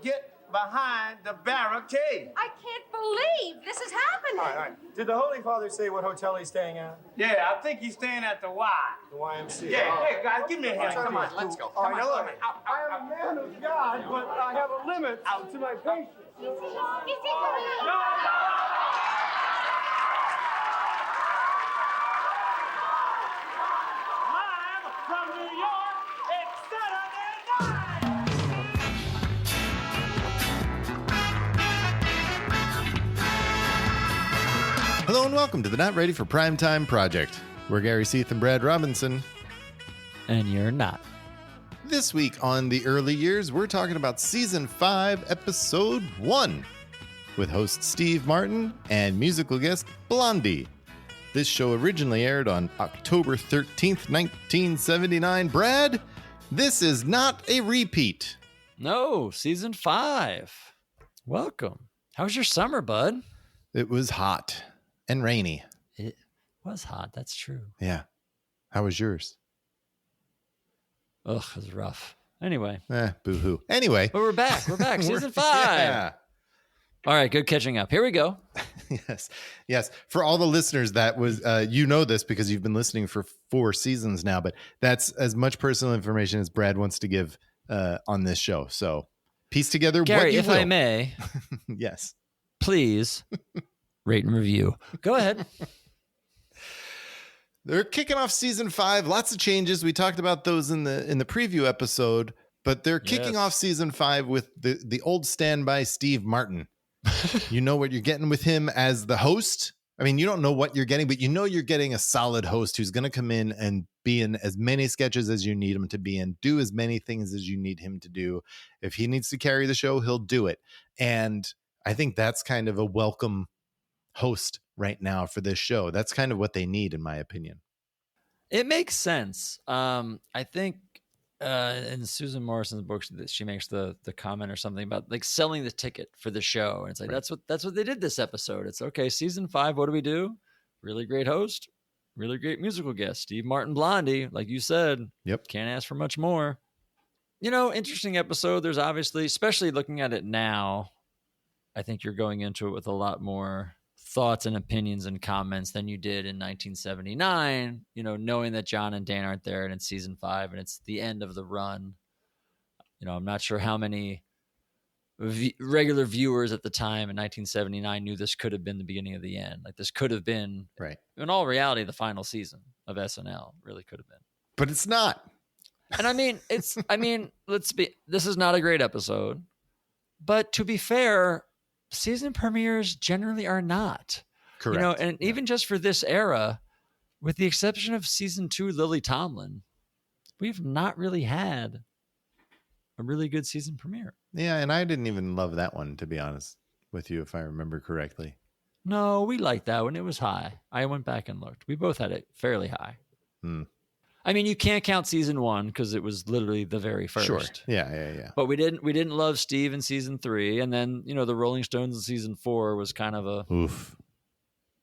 get behind the barricade. I can't believe this is happening. All right. Did the Holy Father say what hotel he's staying at? Yeah, I think he's staying at the Y. The YMCA. Yeah, hey, guys, give me a hand. Come on, let's go. All right, now look. I am a man of God, but I have a limit to my patience. Is he going Live from New York, it's Saturday night! Hello and welcome to the Not Ready for Primetime Project. We're Gary Seath and Brad Robinson. And you're not. This week on The Early Years, we're talking about Season 5, Episode 1, with host Steve Martin and musical guest Blondie. This show originally aired on October 13th, 1979. Brad, this is not a repeat. No, Season 5. Welcome. How was your summer, bud? It was hot and rainy. It was hot. That's true. Yeah. How was yours? Ugh, it was rough. Anyway. Boo-hoo. Anyway. But we're back. We're back. Season 5. Yeah. All right, good catching up. Here we go. Yes. For all the listeners, that was, you know this because you've been listening for 4 seasons now, but that's as much personal information as Brad wants to give on this show. So piece together Gary, what you if will. I may. Yes. Please rate and review. Go ahead. They're kicking off Season 5. Lots of changes. We talked about those in the preview episode, but they're kicking off Season 5 with the old standby Steve Martin. You know what you're getting with him as the host. I mean, you don't know what you're getting, but you know you're getting a solid host who's going to come in and be in as many sketches as you need him to be in, do as many things as you need him to do. If he needs to carry the show, he'll do it. And I think that's kind of a welcome host right now for this show. That's kind of what they need, in my opinion. It makes sense. I think in Susan Morrison's book, she makes the comment or something about like selling the ticket for the show. And it's like, Right. that's what they did this episode. It's okay. Season 5. What do we do? Really great host, really great musical guest, Steve Martin, Blondie. Like you said, Yep. Can't ask for much more. You know, interesting episode. There's obviously, especially looking at it now, I think you're going into it with a lot more thoughts and opinions and comments than you did in 1979, you know, knowing that John and Dan aren't there and it's Season 5 and it's the end of the run. You know, I'm not sure how many regular viewers at the time in 1979 knew this could have been the beginning of the end. Like this could have been, Right. in all reality, the final season of SNL. Really could have been. But it's not. And I mean, this is not a great episode, but to be fair, season premieres generally are not. Correct. You know, and even just for this era, with the exception of Season 2, Lily Tomlin, we've not really had a really good season premiere. Yeah, and I didn't even love that one, to be honest with you, if I remember correctly. No, we liked that one. It was high. I went back and looked. We both had it fairly high. I mean, you can't count Season 1 because it was literally the very first. Sure. Yeah. But we didn't love Steve in Season 3, and then you know the Rolling Stones in Season 4 was kind of a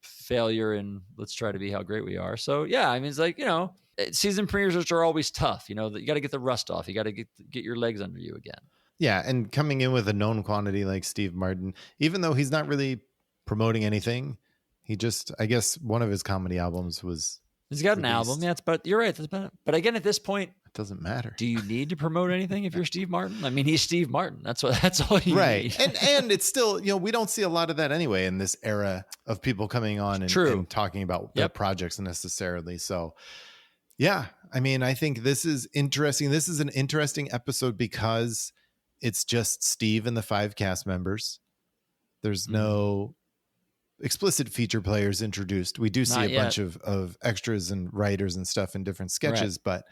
failure, and let's try to be how great we are. So yeah, I mean it's like, you know, season premieres are always tough. You know, you got to get the rust off. You got to get your legs under you again. Yeah, and coming in with a known quantity like Steve Martin, even though he's not really promoting anything, he just, I guess one of his comedy albums was. He's got an album, yeah. But you're right. But again, at this point, it doesn't matter. Do you need to promote anything if you're Steve Martin? I mean, he's Steve Martin. That's all you need. And it's still, you know, we don't see a lot of that anyway in this era of people coming on and talking about their projects necessarily. So, yeah, I mean, I think this is interesting. This is an interesting episode because it's just Steve and the 5 cast members. There's no explicit feature players introduced. We do see a bunch of extras and writers and stuff in different sketches, but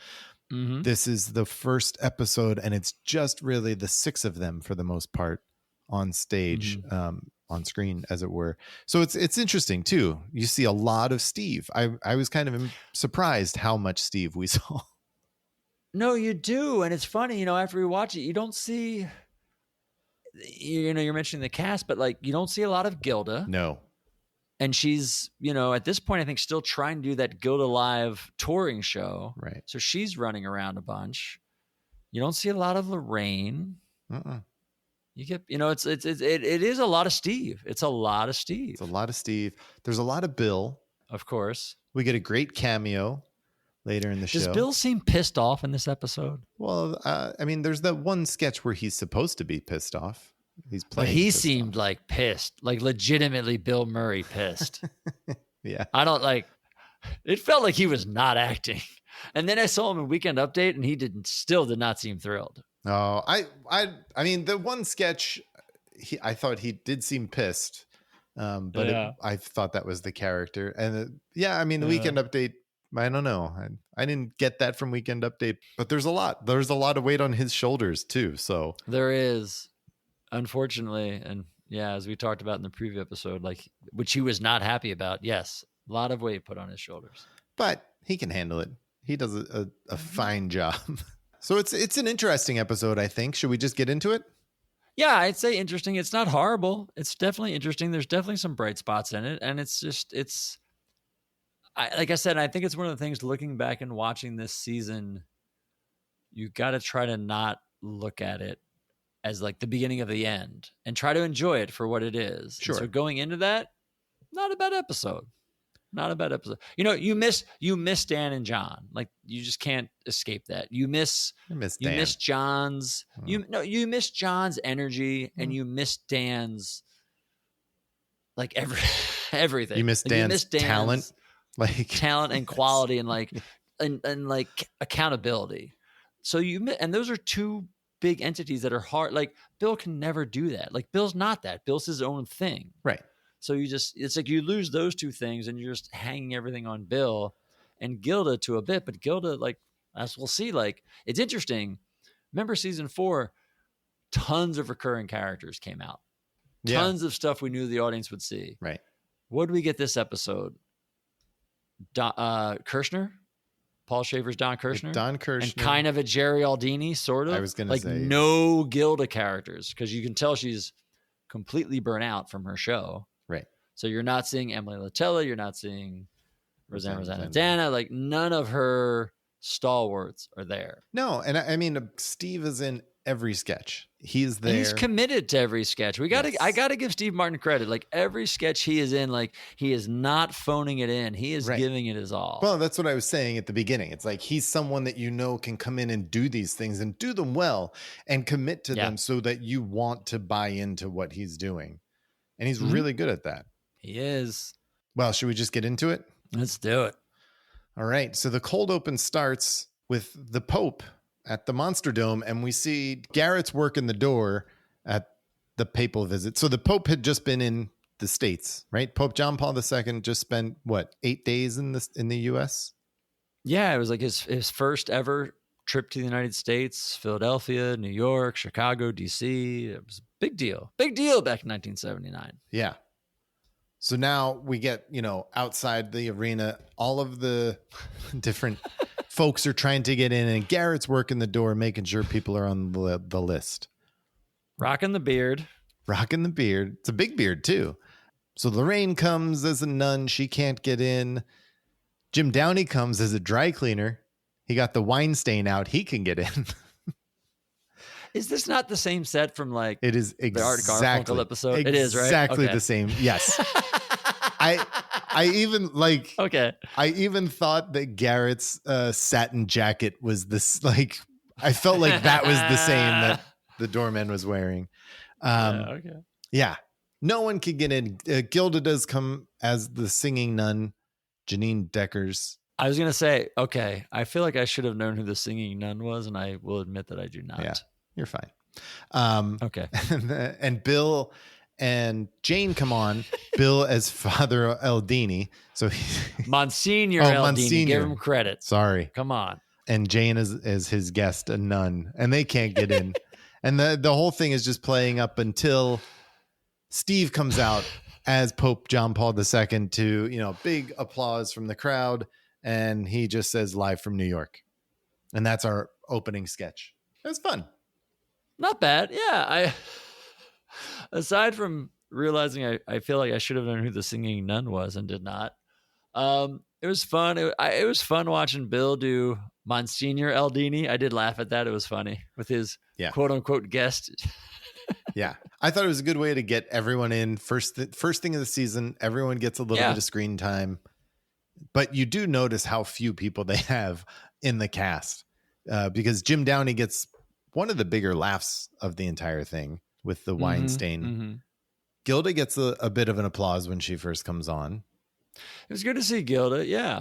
this is the first episode and it's just really the 6 of them for the most part on stage, on screen as it were. So it's interesting too. You see a lot of Steve. I was kind of surprised how much Steve we saw. No, you do. And it's funny, you know, after we watch it, you don't see, you know, you're mentioning the cast, but like you don't see a lot of Gilda. No. And she's, you know, at this point, I think still trying to do that Gilda Live touring show. Right. So she's running around a bunch. You don't see a lot of Lorraine. You get, it is a lot of Steve. It's a lot of Steve. It's a lot of Steve. There's a lot of Bill. Of course. We get a great cameo later in the show. Does Bill seem pissed off in this episode? Well, I mean, there's that one sketch where he's supposed to be pissed off. He's But playing. he seemed like pissed, like legitimately Bill Murray pissed. Yeah. I don't like, it felt like he was not acting. And then I saw him in Weekend Update and he still did not seem thrilled. Oh, I mean, the one sketch, I thought he did seem pissed, but I thought that was the character. And I mean, the Weekend Update, I don't know. I didn't get that from Weekend Update, but there's a lot of weight on his shoulders too. So there is, unfortunately. And as we talked about in the preview episode, like, which he was not happy about. Yes. A lot of weight put on his shoulders, but he can handle it. He does a fine job. So it's an interesting episode, I think. Should we just get into it? Yeah, I'd say interesting. It's not horrible. It's definitely interesting. There's definitely some bright spots in it. And like I said, I think it's one of the things looking back and watching this season, you got to try to not look at it as like the beginning of the end and try to enjoy it for what it is. Sure. And so going into that, not a bad episode. Not a bad episode. You miss Dan and John. Like, you just can't escape that. You miss John's. You miss John's energy, and you miss Dan's like everything. You miss Dan's talent, like talent and quality, and like and like accountability. So and those are two big entities that are hard. Like, Bill can never do that. Like, Bill's not that. Bill's his own thing. Right. So it's like you lose those two things and you're just hanging everything on Bill and Gilda to a bit. But Gilda, like, as we'll see, like, it's interesting. Remember season 4, tons of recurring characters came out. Tons of stuff we knew the audience would see. Right. What did we get this episode? Kirshner? Paul Schaefer's Don Kirshner? Don Kirshner. And kind of a Jerry Aldini, sort of. I was going to say. Like, no Gilda characters, because you can tell she's completely burnt out from her show. Right. So you're not seeing Emily Latella. You're not seeing Rosanna Dana. Like, none of her stalwarts are there. No. And I mean, Steve is in every sketch. He's there. And he's committed to every sketch. I got to give Steve Martin credit. Like, every sketch he is in, like, he is not phoning it in. He is giving it his all. Well, that's what I was saying at the beginning. It's like, he's someone that can come in and do these things and do them well and commit to them so that you want to buy into what he's doing. And he's really good at that. He is. Well, should we just get into it? Let's do it. All right. So the cold open starts with the Pope at the Monster Dome, and we see Garrett's working the door at the papal visit. So the Pope had just been in the States, right? Pope John Paul II just spent 8 days in the U.S.? Yeah, it was like his first ever trip to the United States, Philadelphia, New York, Chicago, D.C. It was a big deal. Big deal back in 1979. Yeah. So now we get, outside the arena, all of the different folks are trying to get in, and Garrett's working the door, making sure people are on the list. Rocking the beard. It's a big beard, too. So Lorraine comes as a nun. She can't get in. Jim Downey comes as a dry cleaner. He got the wine stain out. He can get in. Is this not the same set from like it is exactly, the Art Garfunkel episode? It is, right? Exactly the same. Yes. I even like. Okay. I even thought that Garrett's satin jacket was this. Like, I felt like that was the same that the doorman was wearing. Okay. Yeah. No one could get in. Gilda does come as the singing nun, Janine Deckers. I was going to say, okay, I feel like I should have known who the singing nun was, and I will admit that I do not. Yeah, you're fine. Okay. And Bill and Jane come on. Bill as Father Eldini. So Monsignor Eldini. Monsignor. Give him credit. Sorry. Come on. And Jane as his guest, a nun. And they can't get in. And the whole thing is just playing up until Steve comes out as Pope John Paul II to, big applause from the crowd. And he just says live from New York. And that's our opening sketch. It was fun. Not bad. Yeah. Aside from realizing I feel like I should have known who the singing nun was and did not. It was fun. It was fun watching Bill do Monsignor Eldini. I did laugh at that. It was funny with his quote unquote guest. Yeah. I thought it was a good way to get everyone in. First thing of the season, everyone gets a little bit of screen time. But you do notice how few people they have in the cast because Jim Downey gets one of the bigger laughs of the entire thing with the Weinstein. Mm-hmm. Gilda gets a bit of an applause when she first comes on. It was good to see Gilda. Yeah.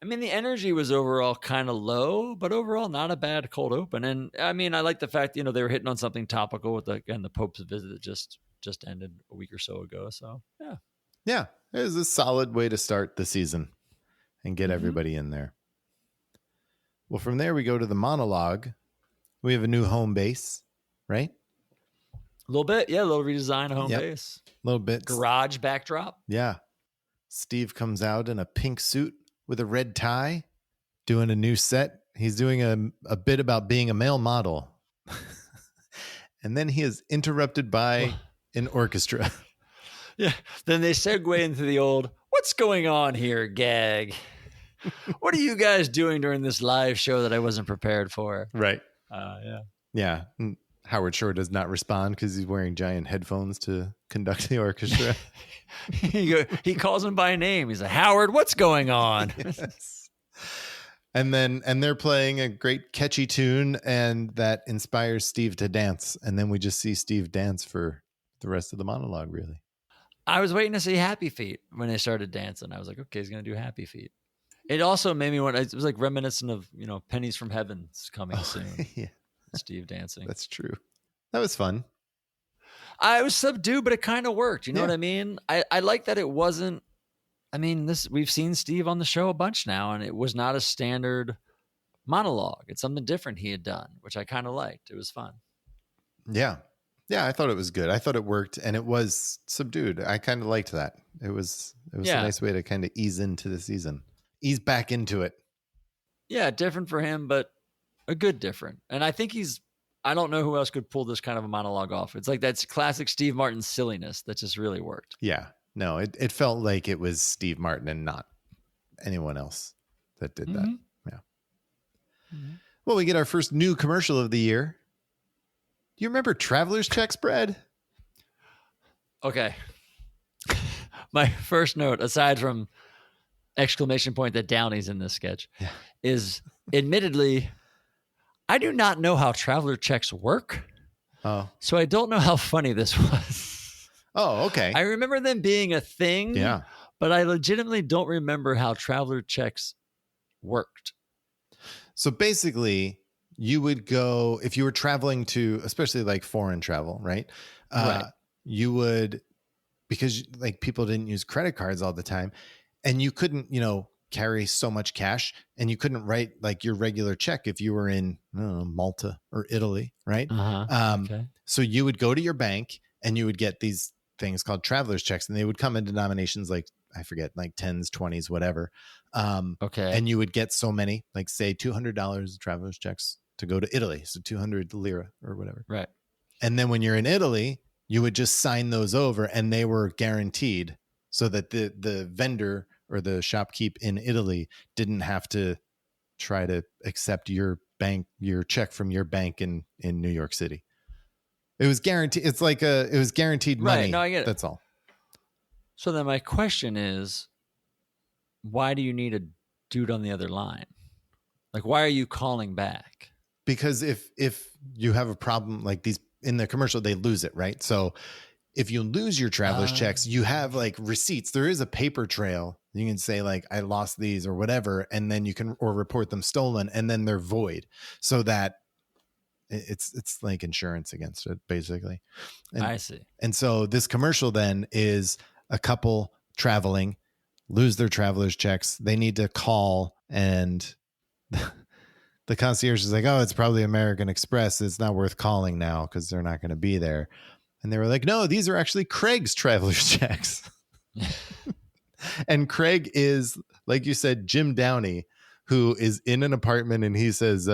I mean, the energy was overall kind of low, but overall not a bad cold open. And I mean, I like the fact, they were hitting on something topical with the Pope's visit that just ended a week or so ago. So yeah. Yeah. It was a solid way to start the season and get everybody in there. Well, from there we go to the monologue. We have a new home base, right? A little bit. Yeah. A little redesign of home base. A little bit. Garage backdrop. Yeah. Steve comes out in a pink suit with a red tie, doing a new set. He's doing a bit about being a male model. And then he is interrupted by an orchestra. Yeah. Then they segue into the old, what's going on here, gag? What are you guys doing during this live show that I wasn't prepared for? Right. Yeah. Yeah. Howard Shore does not respond because he's wearing giant headphones to conduct the orchestra. He calls him by name. He's like, Howard, what's going on? Yes. And they're playing a great catchy tune, and that inspires Steve to dance. And then we just see Steve dance for the rest of the monologue, really. I was waiting to see Happy Feet when they started dancing. I was like, okay, he's going to do Happy Feet. It also made me want, it was like reminiscent of, Pennies from Heaven's coming soon. Yeah. Steve dancing. That's true. That was fun. I was subdued, but it kind of worked. You know what I mean? I like that it wasn't, we've seen Steve on the show a bunch now, and it was not a standard monologue. It's something different he had done, which I kind of liked. It was fun. Yeah. Yeah, I thought it was good. I thought it worked, and it was subdued. I kind of liked that. It was a nice way to kind of ease into the season. Ease back into it. Yeah, different for him, but a good different. And I think I don't know who else could pull this kind of a monologue off. It's like that's classic Steve Martin silliness that just really worked. Yeah. No, it felt like it was Steve Martin and not anyone else that did that. Yeah. Mm-hmm. Well, we get our first new commercial of the year. Do you remember Traveler's Checks, Brad? Okay. My first note, aside from exclamation point that Downey's in this sketch, is admittedly, I do not know how traveler checks work. Oh. So I don't know how funny this was. Oh, okay. I remember them being a thing. Yeah. But I legitimately don't remember how traveler checks worked. So basically, you would go, if you were traveling to, especially like foreign travel, right? Right. You would, because like people didn't use credit cards all the time, and you couldn't, carry so much cash, and you couldn't write like your regular check if you were in Malta or Italy, right? Okay. So you would go to your bank and you would get these things called traveler's checks, and they would come in denominations like, I forget, like 10s, 20s, whatever. Okay. And you would get so many, like say $200 of traveler's checks to go to Italy. So 200 lira or whatever. Right. And then when you're in Italy, you would just sign those over, and they were guaranteed so that the vendor or the shopkeep in Italy didn't have to try to accept your check from your bank in New York City. It was guaranteed. It's like it was guaranteed money. Right. No, I get it. That's all. So then my question is, why do you need a dude on the other line? Like, why are you calling back? Because if you have a problem like these in the commercial, they lose it, right? So if you lose your traveler's checks, you have like receipts. There is a paper trail. You can say like, I lost these or whatever, and then you can, or report them stolen, and then they're void, so that it's like insurance against it, basically. And, I see. And so this commercial then is a couple traveling, lose their traveler's checks. They need to call, and the concierge is like, oh, it's probably American Express. It's not worth calling now because they're not going to be there. And they were like, no, these are actually Craig's traveler's checks. And Craig is, like you said, Jim Downey, who is in an apartment, and he says,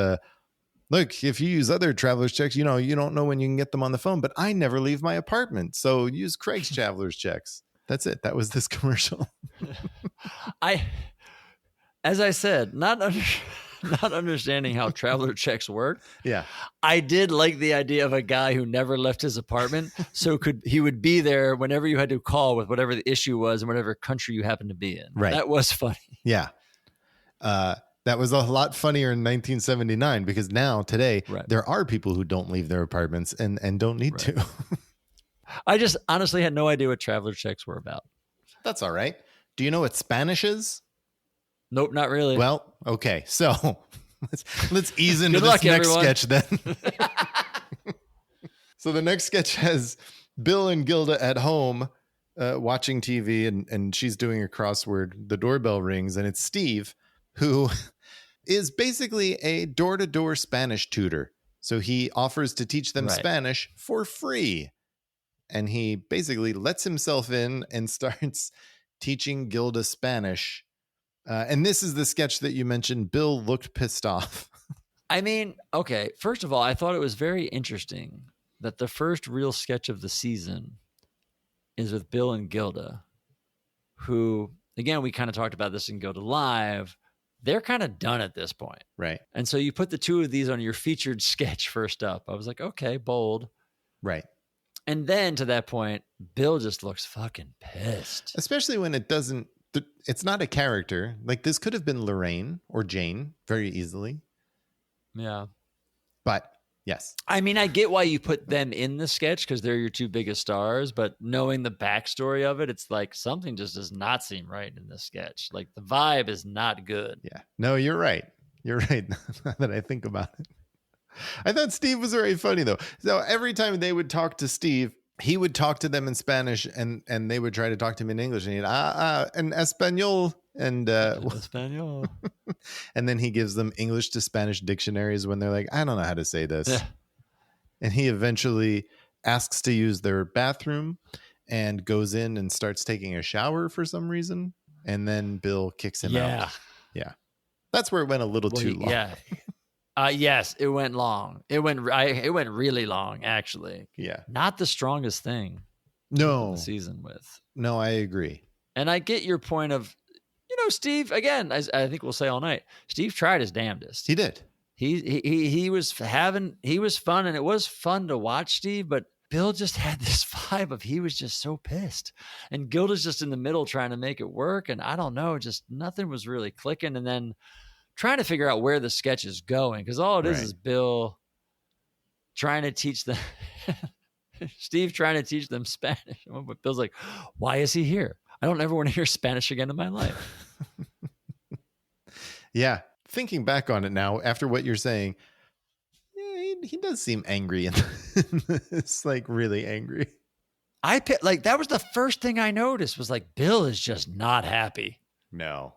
look, if you use other traveler's checks, you don't know when you can get them on the phone, but I never leave my apartment. So use Craig's traveler's checks. That's it. That was this commercial. As I said, not understanding how traveler checks work. Yeah. I did like the idea of a guy who never left his apartment, so he would be there whenever you had to call with whatever the issue was in whatever country you happened to be in. Right. That was funny. Yeah. That was a lot funnier in 1979 because now today there are people who don't leave their apartments and don't need to. I just honestly had no idea what traveler checks were about. That's all right. Do you know what Spanish is? Nope, not really. Well, okay. So let's ease into Good luck, this next everyone. sketch then. So the next sketch has Bill and Gilda at home watching TV and she's doing a crossword. The doorbell rings and it's Steve, who is basically a door-to-door Spanish tutor. So he offers to teach them Spanish for free. And he basically lets himself in and starts teaching Gilda Spanish. And this is the sketch that you mentioned. Bill looked pissed off. I mean, okay. First of all, I thought it was very interesting that the first real sketch of the season is with Bill and Gilda, who, again, we kind of talked about this in Gilda Live. They're kind of done at this point. Right. And so you put the two of these on your featured sketch first up. I was like, okay, bold. Right. And then to that point, Bill just looks fucking pissed. Especially when it's not a character. Like this could have been Lorraine or Jane very easily. Yeah. But yes. I mean, I get why you put them in the sketch because they're your two biggest stars, but knowing the backstory of it, it's like something just does not seem right in this sketch. Like the vibe is not good. Yeah. No, you're right. You're right. Now that I think about it. I thought Steve was very funny though. So every time they would talk to Steve, he would talk to them in Spanish and they would try to talk to him in English and he'd en español and Espanol. and then he gives them English to Spanish dictionaries when they're like, I don't know how to say this. Yeah. And he eventually asks to use their bathroom and goes in and starts taking a shower for some reason. And then Bill kicks him out. Yeah. That's where it went a little too long. Yeah. Yes, it went long. It went really long, actually. Yeah. Not the strongest thing. No. The season with. No, I agree. And I get your point of, Steve, again, as I think we'll say all night, Steve tried his damnedest. He did. He was fun, and it was fun to watch Steve, but Bill just had this vibe of he was just so pissed. And Gilda's just in the middle trying to make it work. And I don't know, just nothing was really clicking. And then trying to figure out where the sketch is going, because all it is Bill trying to teach them, Steve trying to teach them Spanish. But Bill's like, why is he here? I don't ever want to hear Spanish again in my life. Yeah. Thinking back on it now, after what you're saying, yeah, he does seem angry. It's like really angry. That was the first thing I noticed was like, Bill is just not happy. No.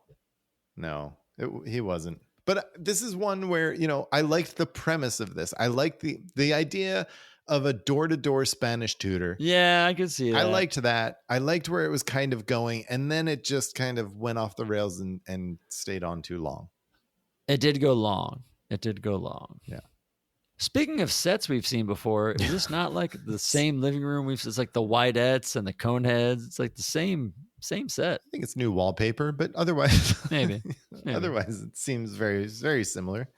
He wasn't. But this is one where, I liked the premise of this. I liked the idea of a door-to-door Spanish tutor. Yeah, I could see that. I liked that. I liked where it was kind of going. And then it just kind of went off the rails and stayed on too long. It did go long. Yeah. Speaking of sets we've seen before, is this not like the same living room? It's like the Whiteettes and the Coneheads. It's like the same set. I think it's new wallpaper, but otherwise, maybe. Otherwise, it seems very, very similar.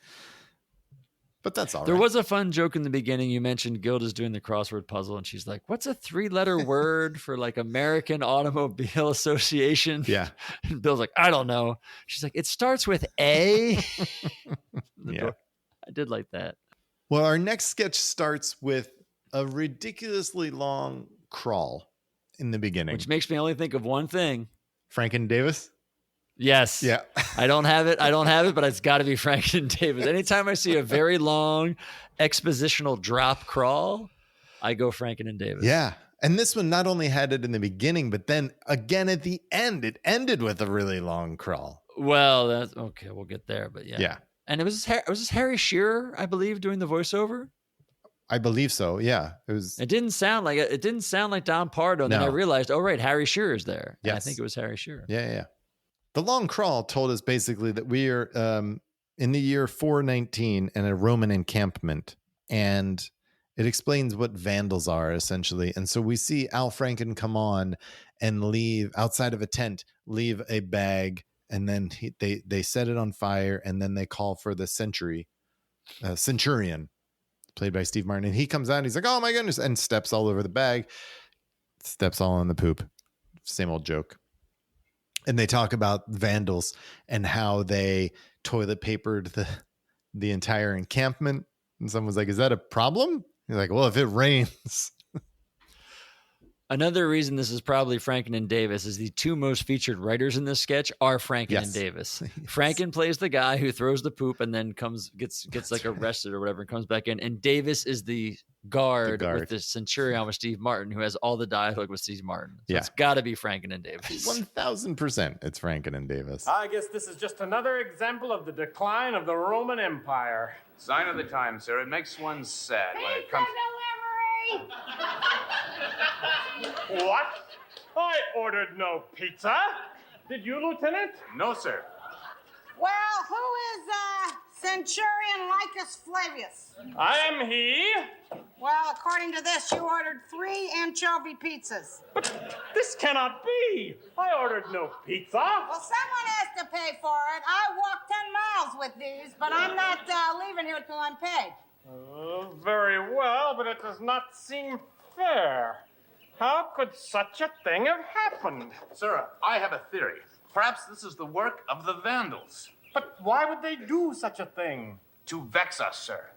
But that's all There right. was a fun joke in the beginning. You mentioned Gilda's doing the crossword puzzle, and she's like, "What's a 3-letter word for like American Automobile Association?" Yeah. And Bill's like, "I don't know." She's like, "It starts with A." Yeah. I did like that. Well, our next sketch starts with a ridiculously long crawl in the beginning. Which makes me only think of one thing. Franken Davis? Yes. Yeah. I don't have it, but it's got to be Franken Davis. Anytime I see a very long expositional drop crawl, I go Franken and Davis. Yeah. And this one not only had it in the beginning, but then again at the end, it ended with a really long crawl. Well, that's okay. We'll get there, but yeah. Yeah. And was this Harry Shearer, I believe, doing the voiceover? I believe so. Yeah. It didn't sound like Don Pardo. And No. then I realized, oh, right, Harry Shearer's there. Yes. And I think it was Harry Shearer. Yeah. The long crawl told us basically that we are in the year 419 in a Roman encampment, and it explains what vandals are essentially. And so we see Al Franken come on and leave outside of a tent, leave a bag and then they set it on fire, and then they call for the centurion, played by Steve Martin, and he comes out and he's like, oh my goodness, and steps all over the bag, steps all in the poop. Same old joke. And they talk about vandals and how they toilet papered the entire encampment, and someone's like, is that a problem? He's like, well, if it rains. Another reason this is probably Franken and Davis is the two most featured writers in this sketch are Franken and Davis. Franken plays the guy who throws the poop and then gets like arrested or whatever and comes back in. And Davis is the guard with the centurion with Steve Martin, who has all the dialogue with Steve Martin. So it's got to be Franken and Davis. 1000% it's Franken and Davis. I guess this is just another example of the decline of the Roman Empire. Sign of the time, sir. It makes one sad when it comes... What? I ordered no pizza. Did you, Lieutenant? No, sir. Well, who is Centurion Lycus Flavius? I am he. Well, according to this, you ordered 3 anchovy pizzas. But this cannot be. I ordered no pizza. Well, someone has to pay for it. I walked 10 miles with these, but I'm not leaving here till I'm paid. Very well, but it does not seem fair. How could such a thing have happened? Sir, I have a theory. Perhaps this is the work of the Vandals. But why would they do such a thing? To vex us, sir.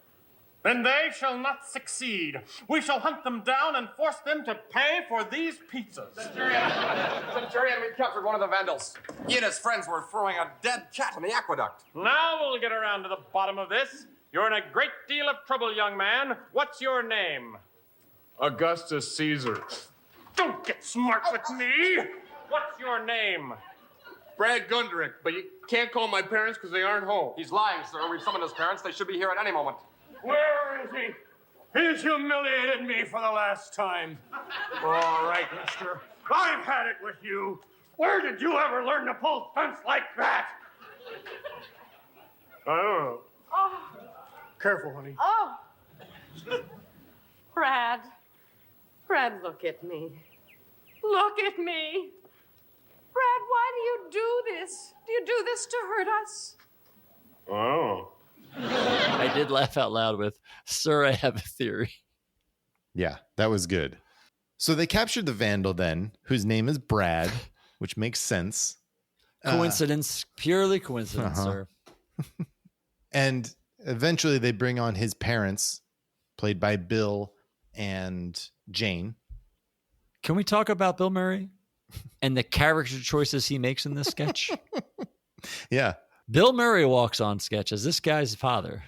Then they shall not succeed. We shall hunt them down and force them to pay for these pizzas. Centurion, we captured one of the Vandals. He and his friends were throwing a dead cat in the aqueduct. Now we'll get around to the bottom of this. You're in a great deal of trouble, young man. What's your name? Augustus Caesar. Don't get smart with me. What's your name? Brad Gunderick, but you can't call my parents because they aren't home. He's lying, sir. We've summoned his parents. They should be here at any moment. Where is he? He's humiliated me for the last time. All right, mister. I've had it with you. Where did you ever learn to pull stunts like that? I don't know. Oh. Careful, honey. Oh. Brad, look at me. Look at me. Brad, why do you do this? Do you do this to hurt us? Oh. I did laugh out loud with, sir, I have a theory. Yeah, that was good. So they captured the Vandal then, whose name is Brad, which makes sense. Coincidence, purely coincidence, sir. And eventually they bring on his parents, played by Bill and Jane. Can we talk about Bill Murray and the character choices he makes in this sketch? Yeah. Bill Murray walks on sketch as this guy's father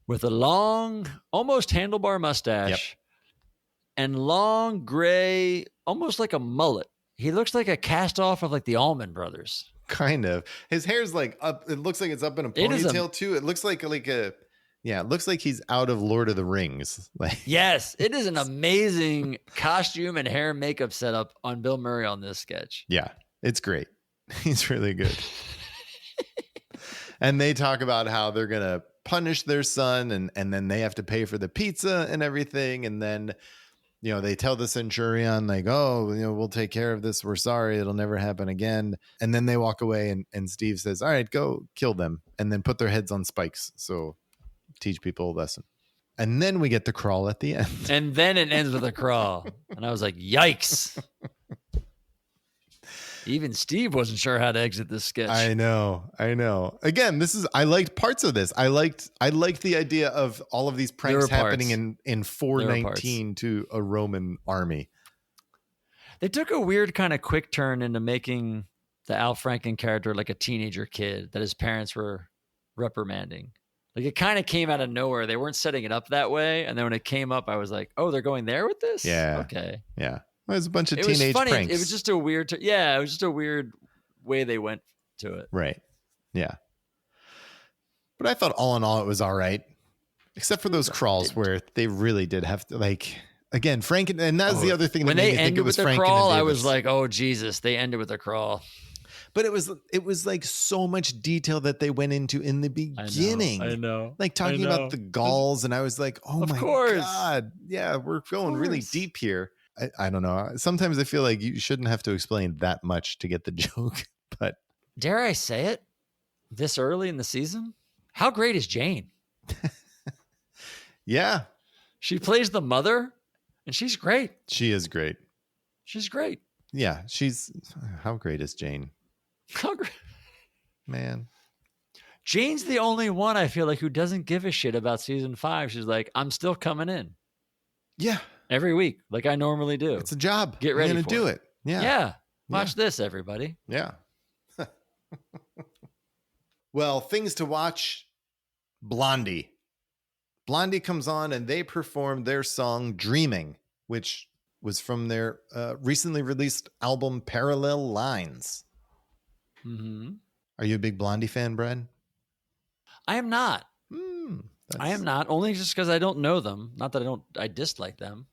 with a long, almost handlebar mustache and long gray, almost like a mullet. He looks like a cast off of like the Allman Brothers. Kind of. His hair's like up. It looks like it's up in a ponytail too. It looks like a, yeah, it looks like he's out of Lord of the Rings. Like, yes, it is an amazing costume and hair and makeup setup on Bill Murray on this sketch. Yeah, it's great. He's really good. And they talk about how they're going to punish their son and then they have to pay for the pizza and everything. And then, you know, they tell the centurion like, oh, you know, we'll take care of this. We're sorry. It'll never happen again. And then they walk away and Steve says, all right, go kill them and then put their heads on spikes. So teach people a lesson. And then we get the crawl at the end. And then it ends with a crawl. And I was like, yikes. Even Steve wasn't sure how to exit this sketch. I know. Again, I liked parts of this. I liked the idea of all of these pranks happening in 419 to a Roman army. They took a weird kind of quick turn into making the Al Franken character like a teenager kid that his parents were reprimanding. Like it kind of came out of nowhere. They weren't setting it up that way. And then when it came up, I was like, oh, they're going there with this? Yeah. Okay. Yeah. It was a bunch of teenage pranks. It was just a weird, it was just a weird way they went to it. Right. Yeah. But I thought all in all, it was all right. Except for those crawls where they really did have to, like, again, Franken, and that was the other thing that made me think it was Franken and Davis. When they ended with the crawl, I was like, oh, Jesus, they ended with a crawl. But it was like so much detail that they went into in the beginning. I know. Like talking about the Gauls, and I was like, oh my God. Yeah, we're going really deep here. I don't know. Sometimes I feel like you shouldn't have to explain that much to get the joke, but dare I say it, this early in the season, how great is Jane? Yeah. She plays the mother, and she's great. She is great. She's great. Yeah. How great is Jane? How great. Man. Jane's the only one I feel like who doesn't give a shit about season 5. She's like, I'm still coming in. Yeah. Every week, like I normally do. It's a job. Get ready. I'm going to do it. Yeah. Yeah. Watch this, everybody. Yeah. Well, things to watch. Blondie. Blondie comes on and they perform their song Dreaming, which was from their recently released album Parallel Lines. Mm-hmm. Are you a big Blondie fan, Brad? I am not. I am not, only just because I don't know them. Not that I dislike them.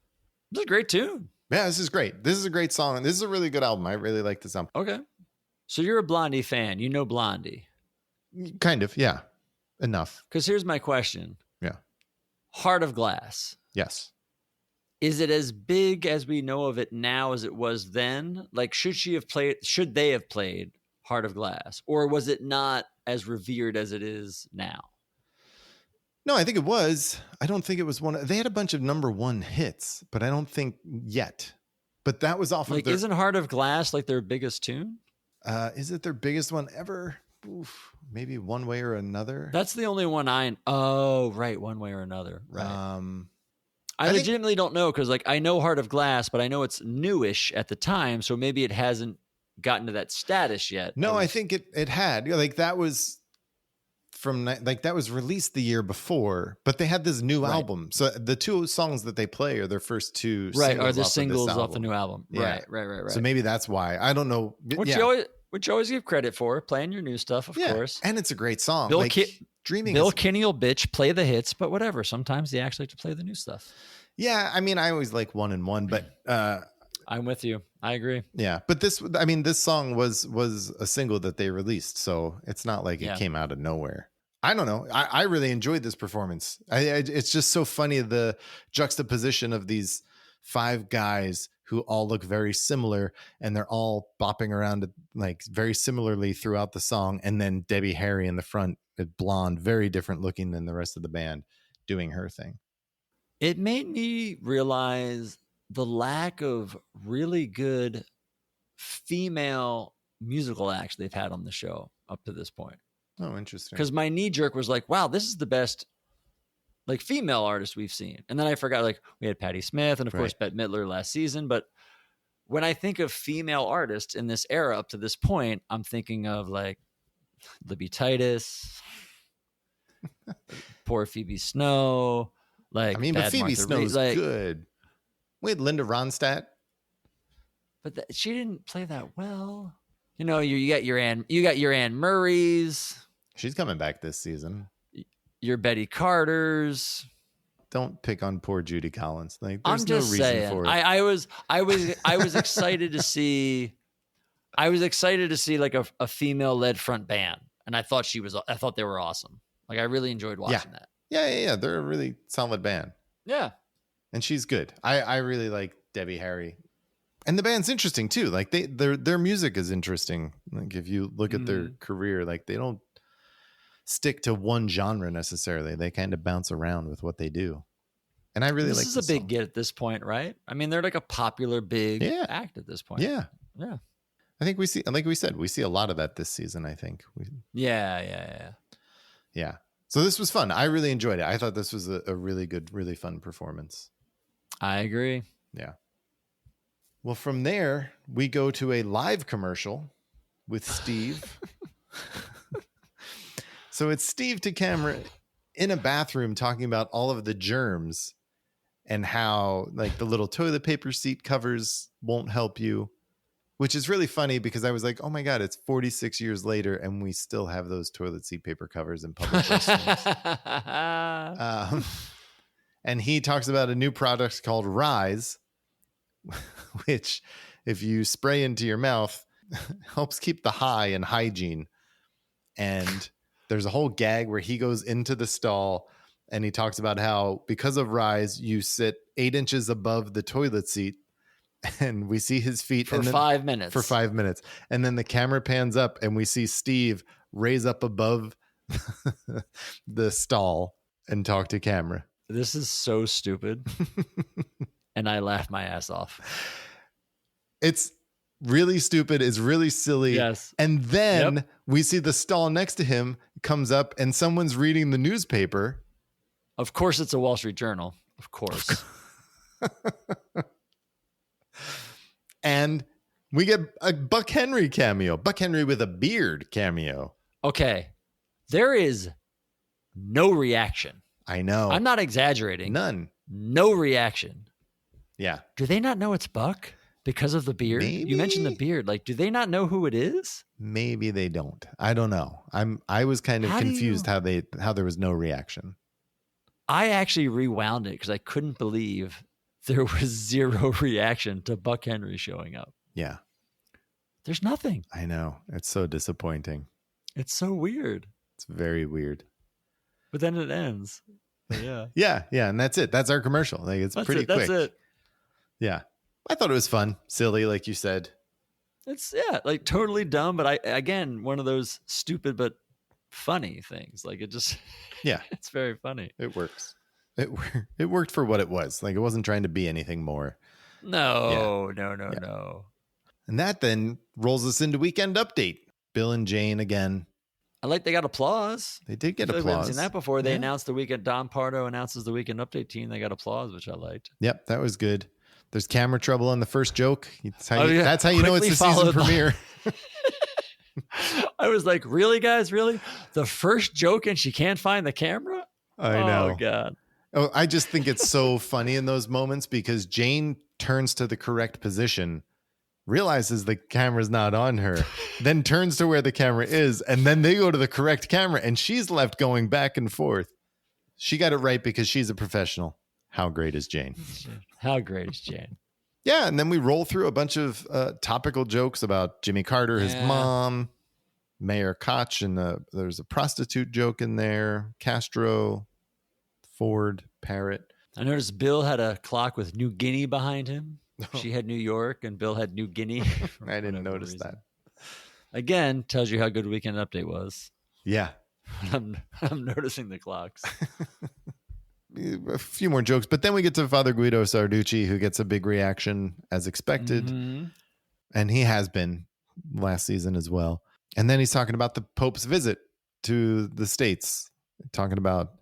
It's a great tune. Yeah, this is great. This is a great song. This is a really good album. I really like this album. Okay. So you're a Blondie fan. You know Blondie. Kind of, yeah. Enough. Because here's my question. Yeah. Heart of Glass. Yes. Is it as big as we know of it now as it was then? Like, should they have played Heart of Glass? Or was it not as revered as it is now? No, I think it was. I don't think it was they had a bunch of number 1 hits, but I don't think yet. But that was off of their... Isn't Heart of Glass like their biggest tune? Is it their biggest one ever? Oof, maybe One Way or Another. That's the only one oh, right. One Way or Another. Right. I legitimately don't know because I know Heart of Glass, but I know it's newish at the time. So maybe it hasn't gotten to that status yet. No, I think it had. That was that was released the year before, but they had this new album. So the 2 songs that they play are their first 2 singles. Are the off singles of off the new album. Yeah. Right. So maybe that's why. I don't know. Which you always give credit for, playing your new stuff, of course. And it's a great song. Dreaming. Bill Kinney will bitch, play the hits, but whatever. Sometimes they actually like to play the new stuff. Yeah, I mean, I always like 1 and 1, but I'm with you. I agree. Yeah, but this song was a single that they released, so it's not like it came out of nowhere. I don't know. I really enjoyed this performance. It's just so funny, the juxtaposition of these 5 guys who all look very similar, and they're all bopping around very similarly throughout the song. And then Debbie Harry in the front, blonde, very different looking than the rest of the band, doing her thing. It made me realize the lack of really good female musical acts they've had on the show up to this point. Oh, interesting. Because my knee jerk was like, wow, this is the best female artist we've seen. And then I forgot, we had Patti Smith and of course Bette Midler last season. But when I think of female artists in this era up to this point, I'm thinking of Libby Titus, poor Phoebe Snow. But Phoebe Martha Snow's good. We had Linda Ronstadt. But she didn't play that well. You got your Anne Murray's. She's coming back this season. Your Betty Carter's. Don't pick on poor Judy Collins. There's I'm just no reason saying. for it. I was excited to see. I was excited to see a female led front band, and I thought they were awesome. I really enjoyed watching that. Yeah. They're a really solid band. Yeah, and she's good. I really like Debbie Harry. And the band's interesting too. Their music is interesting. If you look at their career, they don't stick to one genre necessarily. They kind of bounce around with what they do. And I really like this. This is a big get at this point, right? I mean, they're a popular big act at this point. Yeah. Yeah. I think we see, like we said, we see a lot of that this season, I think. Yeah. So this was fun. I really enjoyed it. I thought this was a really good, really fun performance. I agree. Yeah. Well, from there, we go to a live commercial with Steve. So it's Steve to camera in a bathroom talking about all of the germs and how the little toilet paper seat covers won't help you, which is really funny because I was like, oh my God, it's 46 years later and we still have those toilet seat paper covers in public restrooms. And he talks about a new product called Rise, which if you spray into your mouth helps keep the high and hygiene. And there's a whole gag where he goes into the stall and he talks about how because of Rise, you sit 8 inches above the toilet seat and we see his feet for 5 minutes. For 5 minutes. And then the camera pans up and we see Steve raise up above the stall and talk to camera. This is so stupid. And I laughed my ass off. It's really stupid. It's really silly. Yes. And then we see the stall next to him comes up and someone's reading the newspaper. Of course, it's a Wall Street Journal. Of course. And we get a Buck Henry cameo. Buck Henry with a beard cameo. Okay. There is no reaction. I know. I'm not exaggerating. None. No reaction. Yeah. Do they not know it's Buck because of the beard? Maybe. You mentioned the beard. Like, do they not know who it is? Maybe they don't. I don't know. I was kind of confused how there was no reaction. I actually rewound it because I couldn't believe there was zero reaction to Buck Henry showing up. Yeah. There's nothing. I know. It's so disappointing. It's so weird. It's very weird. But then it ends. But yeah. Yeah. And that's it. That's our commercial. Like it's pretty quick. That's it. Yeah. I thought it was fun. Silly, like you said. It's like totally dumb, but again, one of those stupid but funny things. Like it just it's very funny. It works. It worked for what it was. Like it wasn't trying to be anything more. No. And that then rolls us into Weekend Update. Bill and Jane again. I like they got applause. They did get I feel applause. like we haven't seen that before. They announced the Weekend. Don Pardo announces the Weekend Update team. They got applause, which I liked. Yep, that was good. There's camera trouble on the first joke. That's how you know it's the season premiere. I was like, really, guys? Really? The first joke and she can't find the camera? I know. Oh, God. Oh, I just think it's so funny in those moments because Jane turns to the correct position, realizes the camera's not on her, then turns to where the camera is, and then they go to the correct camera, and she's left going back and forth. She got it right because she's a professional. How great is Jane? How great is Jane? Yeah, and then we roll through a bunch of topical jokes about Jimmy Carter, his mom, Mayor Koch, and there's a prostitute joke in there, Castro, Ford, Parrot. I noticed Bill had a clock with New Guinea behind him. She had New York, and Bill had New Guinea. I didn't notice that. Again, tells you how good Weekend Update was. Yeah. I'm noticing the clocks. A few more jokes, but then we get to Father Guido Sarducci, who gets a big reaction as expected. Mm-hmm. And he has been last season as well. And then he's talking about the Pope's visit to the States, talking about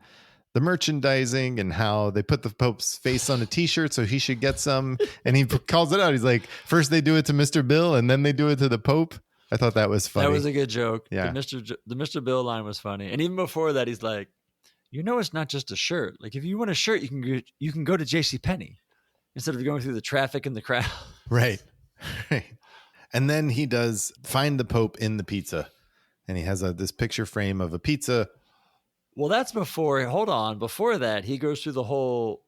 the merchandising and how they put the Pope's face on a t-shirt, so he should get some. And he calls it out. He's like, first they do it to Mr. Bill and then they do it to the Pope. I thought that was funny. That was a good joke. Yeah. The Mr. Bill line was funny. And even before that, he's like, you know, it's not just a shirt. Like if you want a shirt, you can go to JCPenney instead of going through the traffic and the crowd. Right. And then he does find the Pope in the pizza. And he has this picture frame of a pizza. Well, that's before. Hold on. Before that, he goes through the whole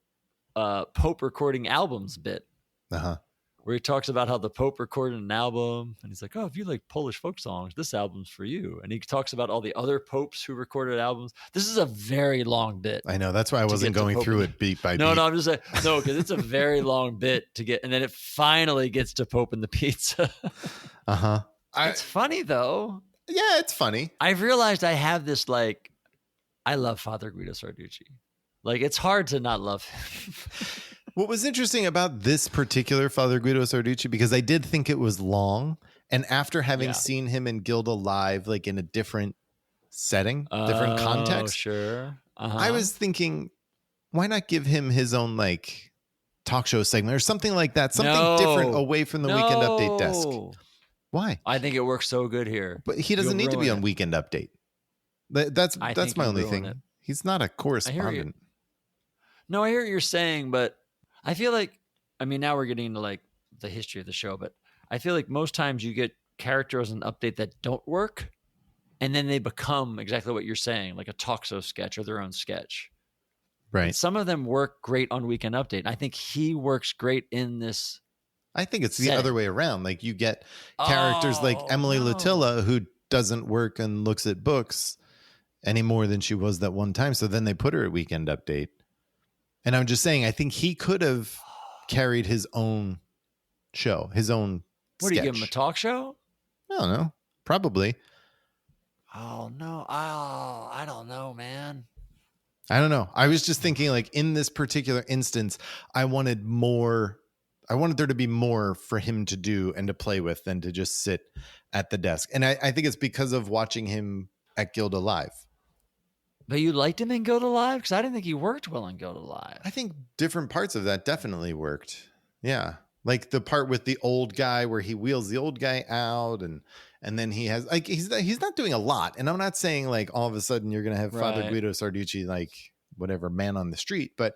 Pope recording albums bit, where he talks about how the Pope recorded an album, and he's like, "Oh, if you like Polish folk songs, this album's for you." And he talks about all the other popes who recorded albums. This is a very long bit. I know. That's why I wasn't going through it beat by beat. No, I'm just saying no, because it's a very long bit to get, and then it finally gets to Pope and the pizza. It's funny though. Yeah, it's funny. I've realized I have this like. I love Father Guido Sarducci. Like, it's hard to not love him. What was interesting about this particular Father Guido Sarducci, because I did think it was long, and after having seen him in Gilda Live, like in a different setting, different context, sure. I was thinking, why not give him his own like talk show segment or something like that, something different away from the Weekend Update desk? Why? I think it works so good here. But he doesn't need to be on Weekend Update. That's my only thing. He's not a correspondent. No, I hear what you're saying, but I feel like, I mean, now we're getting into like the history of the show, but I feel like most times you get characters in Update that don't work, and then they become exactly what you're saying, like a talk show sketch or their own sketch. Right. And some of them work great on Weekend Update. And I think he works great in this. I think it's the other way around. Like you get characters like Emily Lutilla, who doesn't work and looks at books any more than she was that one time. So then they put her at Weekend Update. And I'm just saying, I think he could have carried his own show, his own What do you sketch. give him, a talk show? I don't know. Probably. Oh no. Oh, I don't know, man. I don't know. I was just thinking, like, in this particular instance, I wanted there to be more for him to do and to play with than to just sit at the desk. And I think it's because of watching him at Gilda Live. But you liked him in Gilda Live? Because I didn't think he worked well in Gilda Live. I think different parts of that definitely worked. Yeah. Like the part with the old guy where he wheels the old guy out and then he has like he's not doing a lot. And I'm not saying like all of a sudden you're gonna have Father Guido Sarducci like whatever man on the street, but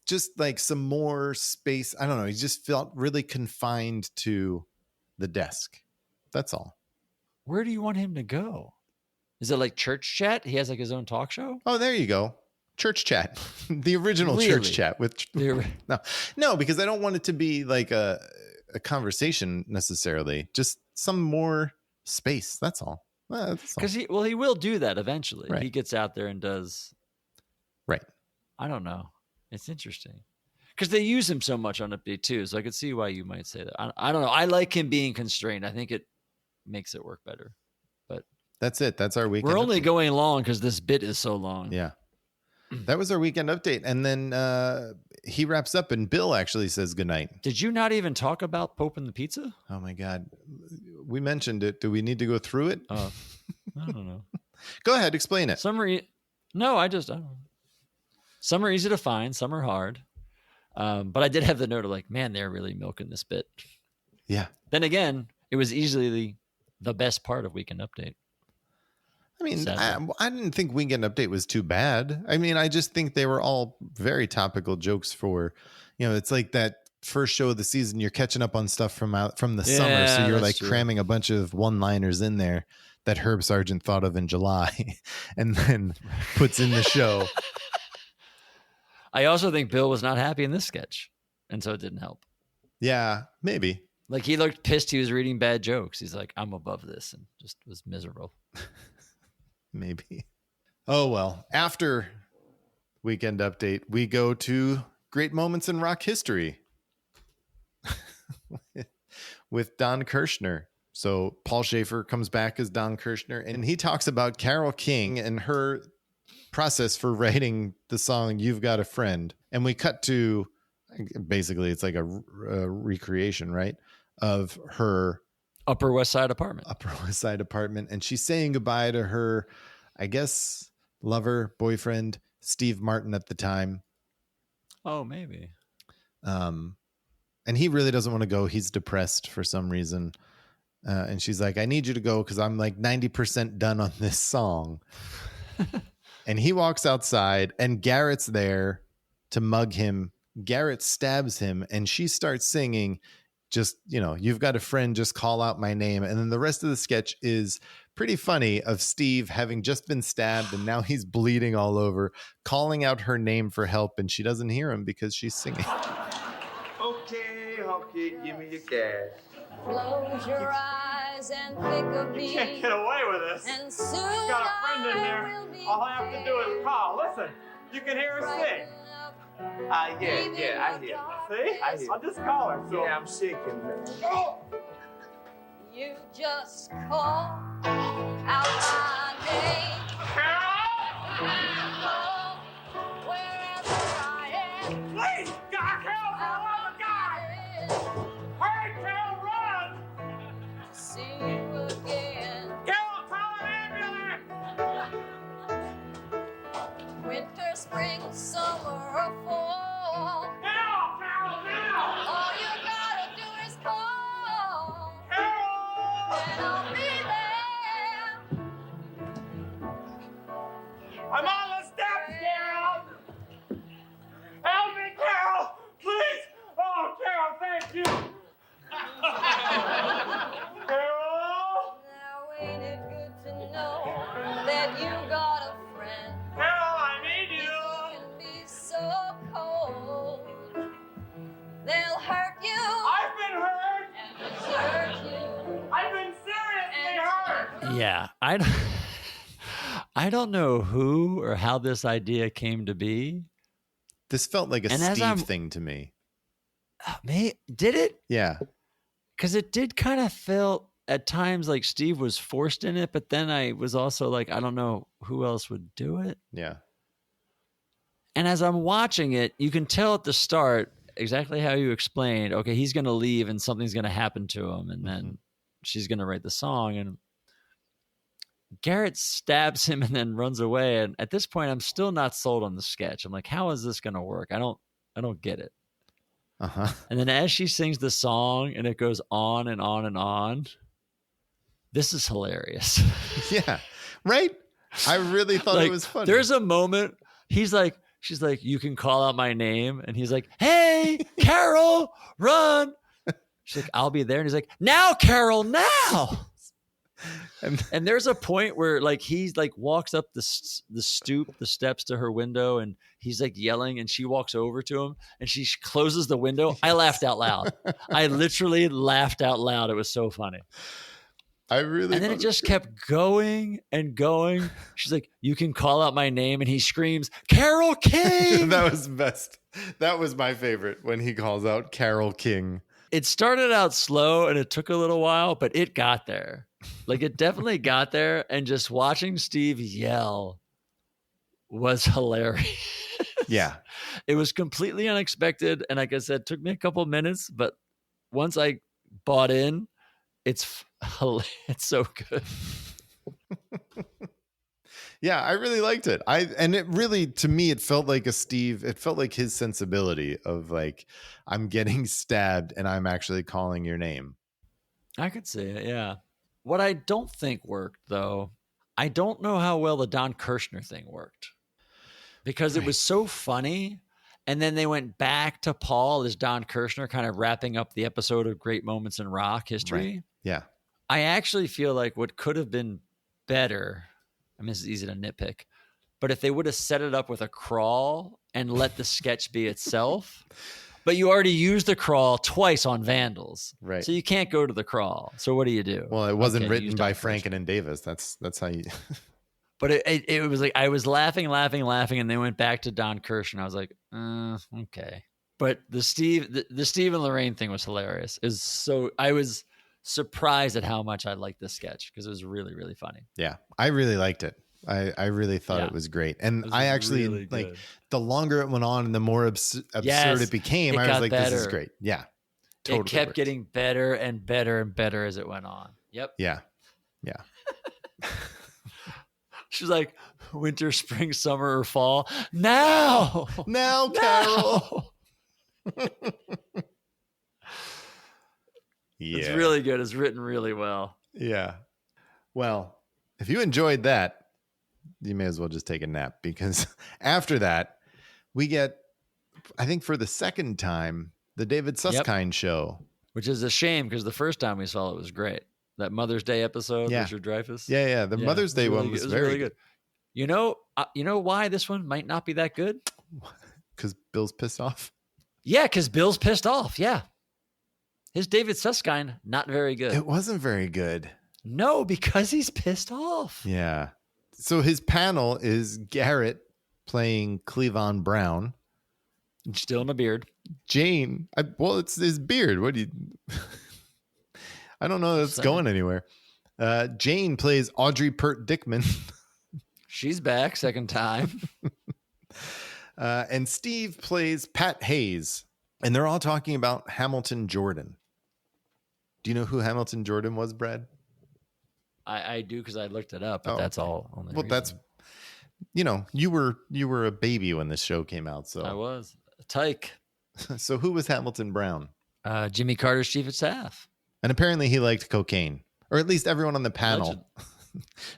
just like some more space. I don't know. He just felt really confined to the desk. That's all. Where do you want him to go? Is it like Church Chat? He has like his own talk show? Oh, there you go. Church Chat. The original Really? Church Chat with no, because I don't want it to be like a conversation necessarily. Just some more space. That's all. Because he will do that eventually. Right. He gets out there and does. Right. I don't know. It's interesting because they use him so much on Update too. So I could see why you might say that. I don't know. I like him being constrained. I think it makes it work better. But that's it. That's our weekend. We're only update. going long because this bit is so long. Yeah. That was our weekend update. And then he wraps up and Bill actually says goodnight. Did you not even talk about Pope and the Pizza? Oh my God. We mentioned it. Do we need to go through it? I don't know. Go ahead. Explain it. No, I don't know. Some are easy to find. Some are hard. But I did have the note of like, man, they're really milking this bit. Yeah. Then again, it was easily the best part of Weekend Update. I mean, I didn't think Weekend Update was too bad. I mean, I just think they were all very topical jokes for, it's like that first show of the season. You're catching up on stuff from the summer. So you're like cramming a bunch of one-liners in there that Herb Sargent thought of in July and then puts in the show. I also think Bill was not happy in this sketch. And so it didn't help. Yeah, maybe. Like he looked pissed. He was reading bad jokes. He's like, I'm above this, and just was miserable. Maybe. Oh, well, after Weekend Update, we go to Great Moments in Rock History with Don Kirshner. So Paul Schaefer comes back as Don Kirshner, and he talks about Carole King and her process for writing the song You've Got a Friend. And we cut to, basically, it's like a recreation, right, of her Upper West Side apartment. And she's saying goodbye to her, I guess, lover, boyfriend, Steve Martin at the time. Oh, maybe. And he really doesn't want to go. He's depressed for some reason. And she's like, I need you to go because I'm like 90% done on this song. And he walks outside and Garrett's there to mug him. Garrett stabs him and she starts singing, just, you've got a friend, just call out my name. And then the rest of the sketch is pretty funny of Steve having just been stabbed and now he's bleeding all over, calling out her name for help. And she doesn't hear him because she's singing. Okay, give me your cash. Close your eyes and think of me. You can't get away with this. And soon You've got a friend in there. All I have to do is call. Listen, you can hear her sing. Yeah, I hear. See? I hear. I'll just call her. So. Yeah, I'm shaking, man. Oh! You just call out my name. Carol! Wherever I am. Please! God, Carol, for the love of God! Hurry, Carol, run! See you again. Carol, call an ambulance! Winter, spring, summer, or fall. Now, Carol, now! All you gotta do is call. Carol! And I'll be there. I'm on the steps, Carol! Help me, Carol! Please! Oh, Carol, thank you! Carol! Now ain't it good to know that you got a friend? Carol, I need You you! can be so cold. They'll hurt you I've been hurt! and desert you. I've been seriously hurt! Yeah, I don't know who or how this idea came to be. This felt like a And as Steve I'm- thing to me. Did it? Yeah. because it did kind of feel at times like Steve was forced in it, but then I was also like, I don't know who else would do it. Yeah. And as I'm watching it, you can tell at the start exactly how you explained, okay, he's going to leave and something's going to happen to him. And then she's going to write the song. And Garrett stabs him and then runs away. And at this point, I'm still not sold on the sketch. I'm like, how is this going to work? I don't get it. And then as she sings the song and it goes on and on and on, this is hilarious. Yeah. Right? I really thought like, it was funny. There's a moment she's like, you can call out my name. And he's like, hey, Carol, run. She's like, I'll be there. And he's like, now, Carol, now. And there's a point where like he's like walks up the steps to her window, and he's like yelling, and she walks over to him and she closes the window. Yes. I laughed out loud. I literally laughed out loud. It was so funny. And then it just kept going and going. She's like, you can call out my name. And he screams, Carol King. That was best. That was my favorite when he calls out Carol King. It started out slow and it took a little while, but it got there. Like it definitely got there. And just watching Steve yell was hilarious. Yeah. It was completely unexpected. And like I said, it took me a couple minutes, but once I bought in, it's so good. Yeah, I really liked it. And it really, to me, it felt like it felt like his sensibility of like, I'm getting stabbed and I'm actually calling your name. I could see it, yeah. What I don't think worked, though, I don't know how well the Don Kirshner thing worked. Because it was so funny. And then they went back to Paul as Don Kirshner, kind of wrapping up the episode of Great Moments in Rock history. Right. Yeah. I actually feel like what could have been better, I mean, this is easy to nitpick, but if they would have set it up with a crawl and let the sketch be itself, but you already used the crawl twice on Vandals. Right. So you can't go to the crawl. So what do you do? Well, it wasn't written by Franken and Davis. That's how you... But it was like, I was laughing, and they went back to Don Kirshner. And I was like, okay. But the Steve and Lorraine thing was hilarious. I was surprised at how much I liked this sketch because it was really, really funny. Yeah, I really liked it. I really thought it was great. And I actually, really like, the longer it went on and the more absurd it became, I was like, better. This is great. Yeah, totally. It kept getting better and better and better as it went on. Yep. Yeah. She's like, winter, spring, summer, or fall. Now, Carol. Yeah. It's really good. It's written really well. Yeah. Well, if you enjoyed that, you may as well just take a nap, because after that, we get, I think for the second time, the David Susskind show. Which is a shame because the first time we saw it was great. That Mother's Day episode, Richard Dreyfuss. Yeah. The Mother's Day one was very good. You know why this one might not be that good? Because Bill's pissed off? Yeah, because Bill's pissed off. Yeah. His David Susskind, not very good. It wasn't very good. No, because he's pissed off. Yeah. So his panel is Garrett playing Cleavon Brown. Still in a beard. Jane. It's his beard. What do you... I don't know that's going anywhere. Jane plays Audrey Pert Dickman. She's back, second time. And Steve plays Pat Hayes. And they're all talking about Hamilton Jordan. Do you know who Hamilton Jordan was, Brad? I do, because I looked it up, but that's all. Well, that's, you were a baby when this show came out. So I was a tyke. So who was Hamilton Brown? Jimmy Carter's chief of staff. And apparently he liked cocaine, or at least everyone on the panel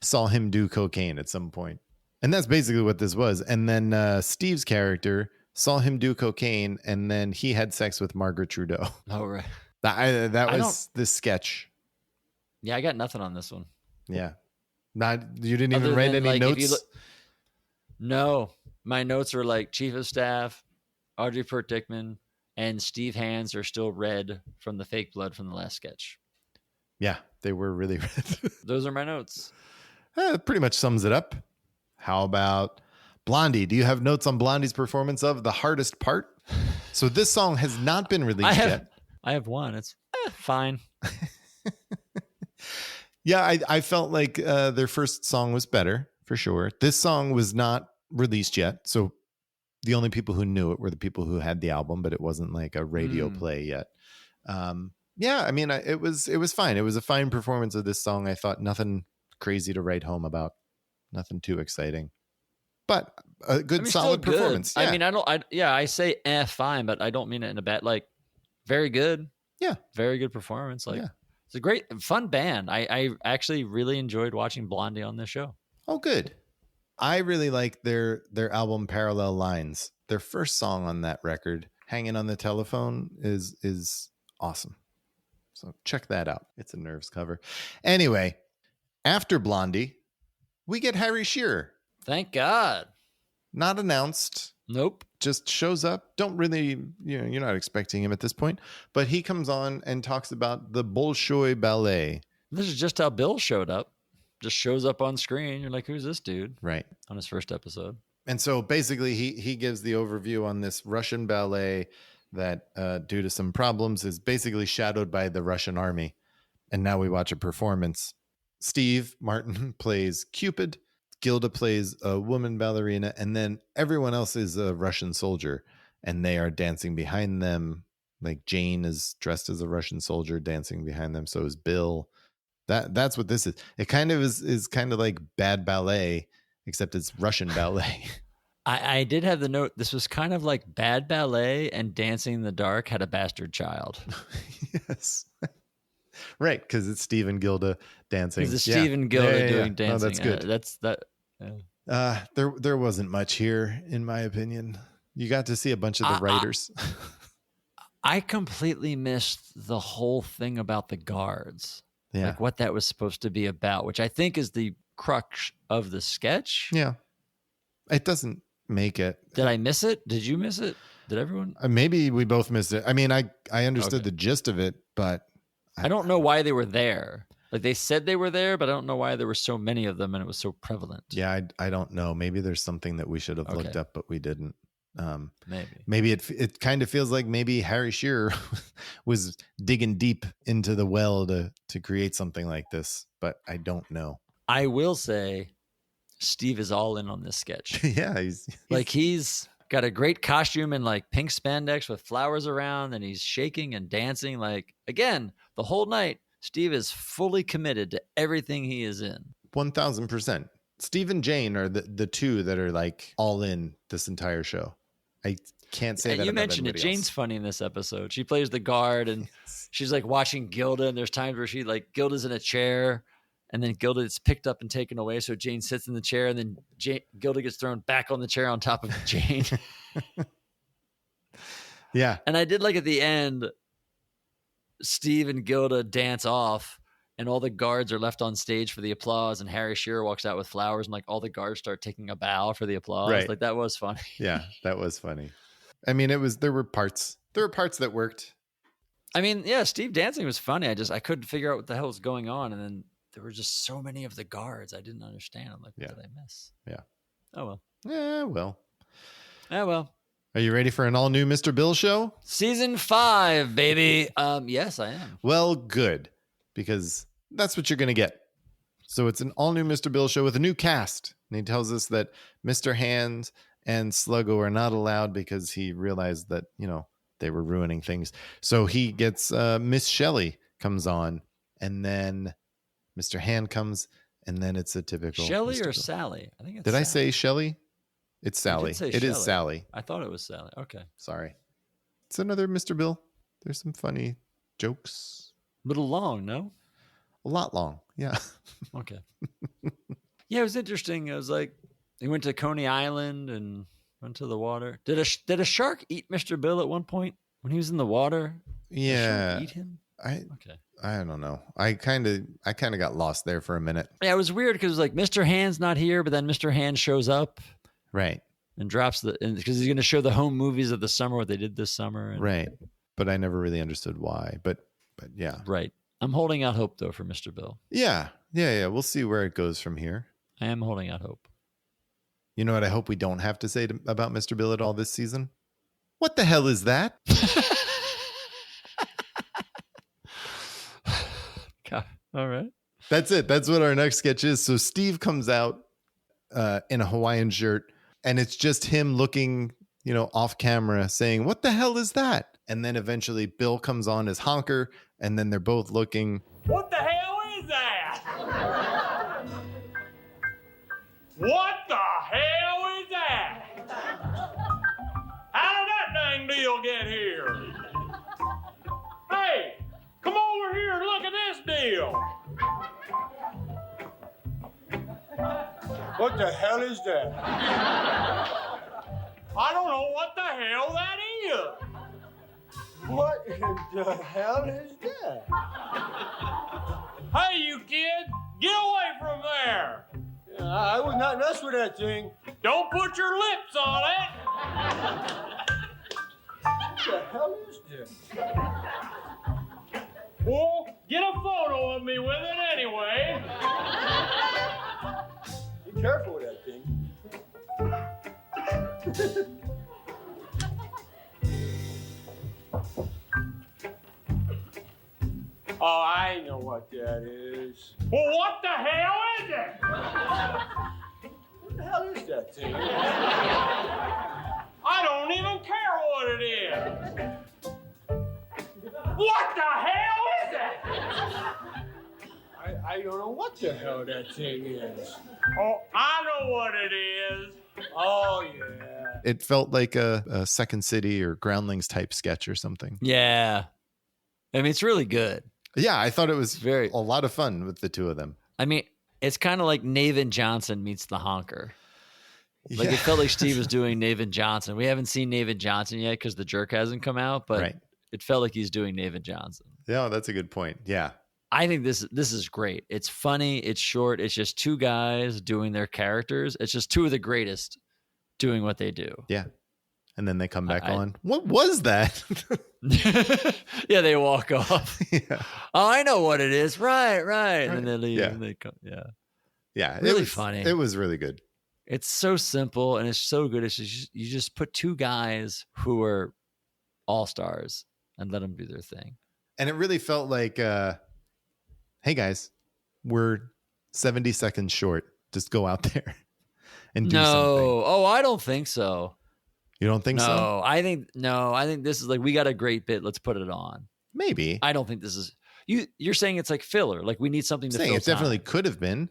saw him do cocaine at some point. And that's basically what this was. And then Steve's character saw him do cocaine, and then he had sex with Margaret Trudeau. Oh, right. That was this sketch. Yeah, I got nothing on this one. Yeah. You didn't even write any notes? No. My notes are like chief of staff, Audrey Pert Dickman, and Steve hands are still red from the fake blood from the last sketch. Yeah, they were really red. Those are my notes. That pretty much sums it up. How about Blondie? Do you have notes on Blondie's performance of The Hardest Part? So this song has not been released yet. I have one. It's Fine. Yeah, I felt like their first song was better, for sure. This song was not released yet, so the only people who knew it were the people who had the album, but it wasn't like a radio play yet. Yeah, I mean, it was fine. It was a fine performance of this song. I thought nothing crazy to write home about, nothing too exciting, but a good, solid performance. Good. Yeah. I say fine, but I don't mean it in a bad, like, very good. Yeah. Very good performance. Like, yeah. It's a great, fun band. I actually really enjoyed watching Blondie on this show. Oh, good. I really like their album Parallel Lines. Their first song on that record, Hanging on the Telephone, is awesome. So check that out. It's a Nerves cover. Anyway, after Blondie, we get Harry Shearer. Thank God. Not announced. Nope. Just shows up. Don't really, you're not expecting him at this point, but he comes on and talks about the Bolshoi Ballet. This is just how Bill showed up. Just shows up on screen. You're like, who's this dude? Right. On his first episode. And so basically he gives the overview on this Russian ballet that due to some problems is basically shadowed by the Russian army. And now we watch a performance. Steve Martin plays Cupid. Gilda plays a woman ballerina, and then everyone else is a Russian soldier, and they are dancing behind them. Like Jane is dressed as a Russian soldier dancing behind them. So is Bill. That's what this is. It kind of is kind of like Bad Ballet, except it's Russian ballet. I did have the note. This was kind of like Bad Ballet and Dancing in the Dark had a bastard child. Yes. Right, because it's Steve and Gilda dancing. It's Steve and Gilda doing dancing. Oh, that's good. That's that. Yeah. There wasn't much here, in my opinion. You got to see a bunch of the writers. I completely missed the whole thing about the guards. Yeah. Like what that was supposed to be about, which I think is the crux of the sketch. Yeah. It doesn't make it. Did I miss it? Did you miss it? Did everyone? Maybe we both missed it. I mean, I understood the gist of it, but I don't know why they were there. Like they said they were there, but I don't know why there were so many of them and it was so prevalent. Yeah, I don't know. Maybe there's something that we should have looked up, but we didn't. Maybe it kind of feels like maybe Harry Shearer was digging deep into the well to create something like this, but I don't know. I will say Steve is all in on this sketch. Yeah, he's got a great costume and like pink spandex with flowers around, and he's shaking and dancing. Like again, the whole night, Steve is fully committed to everything he is in. 1000%. Steve and Jane are the two that are like all in this entire show. I can't say that. You about mentioned it. anybody Jane's else. funny in this episode. She plays the guard, and she's like watching Gilda. And there's times where she like Gilda's in a chair, and then Gilda is picked up and taken away. So Jane sits in the chair, and then Gilda gets thrown back on the chair on top of Jane. Yeah, and I did like at the end, Steve and Gilda dance off, and all the guards are left on stage for the applause, and Harry Shearer walks out with flowers, and like all the guards start taking a bow for the applause. Right. Like that was funny. Yeah, that was funny. I mean, there were parts that worked. I mean, yeah, Steve dancing was funny. I couldn't figure out what the hell was going on, and then there were just so many of the guards I didn't understand. I'm like, what did I miss? Yeah. Oh well. Yeah, well. Yeah, well. Are you ready for an all new Mr. Bill show? Season 5, baby. Yes, I am. Well, good, because that's what you're going to get. So it's an all new Mr. Bill show with a new cast. And he tells us that Mr. Hands and Sluggo are not allowed because he realized that, they were ruining things. So he gets Miss Shelley comes on, and then Mr. Hand comes, and then it's a typical Shelley Mr. or Bill. Sally? I think it's Did Sally. I say Shelley? It's Sally. You did say It is Shelley. Sally. I thought it was Sally. Okay. Sorry. It's another Mr. Bill. There's some funny jokes. Little long, no? A lot long. Yeah. Okay. Yeah, it was interesting. It was like he went to Coney Island and went to the water. Did a shark eat Mr. Bill at one point when he was in the water? Yeah. Did a shark eat him? Okay. I don't know. I kind of got lost there for a minute. Yeah, it was weird because it was like Mr. Hand's not here, but then Mr. Hand shows up. Right. And drops because he's going to show the home movies of the summer, what they did this summer. And, right. But I never really understood why. But yeah. Right. I'm holding out hope, though, for Mr. Bill. Yeah. Yeah. We'll see where it goes from here. I am holding out hope. You know what I hope we don't have to say about Mr. Bill at all this season? What the hell is that? All right. That's it. That's what our next sketch is. So Steve comes out in a Hawaiian shirt, and it's just him looking, off camera saying, "What the hell is that?" And then eventually Bill comes on as Honker, and then they're both looking. What the hell is that? What the hell is that? How did that dang deal get here? Hey, come over here and look at this deal. What the hell is that? I don't know what the hell that is. What in the hell is that? Hey, you kid, get away from there. I would not mess with that thing. Don't put your lips on it. What the hell is this? Well, get a photo of me with it anyway. Be careful with that thing. Oh, I know what that is. Well, what the hell is it? What the hell is that thing? I don't even care what it is. What the hell is it? I don't know what the hell that thing is. Oh, I know what it is. Oh, yeah. It felt like a Second City or Groundlings type sketch or something. Yeah. I mean, it's really good. Yeah, I thought it was a lot of fun with the two of them. I mean, it's kind of like Navin Johnson meets the Honker. Like it felt like Steve was doing Navin Johnson. We haven't seen Navin Johnson yet because the jerk hasn't come out, but it felt like he's doing Navin Johnson. Yeah, that's a good point. Yeah. I think this is great. It's funny. It's short. It's just two guys doing their characters. It's just two of the greatest doing what they do. Yeah. And then they come back on. What was that? Yeah, they walk off. Yeah. Oh, I know what it is. Right. And then they leave. Yeah. And they come. Yeah. Yeah. Really funny. It was really good. It's so simple and it's so good. It's just, you just put two guys who are all-stars and let them do their thing. And it really felt like, hey guys, we're 70 seconds short. Just go out there and do something. Oh, I don't think so. You don't think so? I think this is like, we got a great bit. Let's put it on. Maybe. I don't think this is you're saying it's like filler. Like we need something to fill it definitely could have been.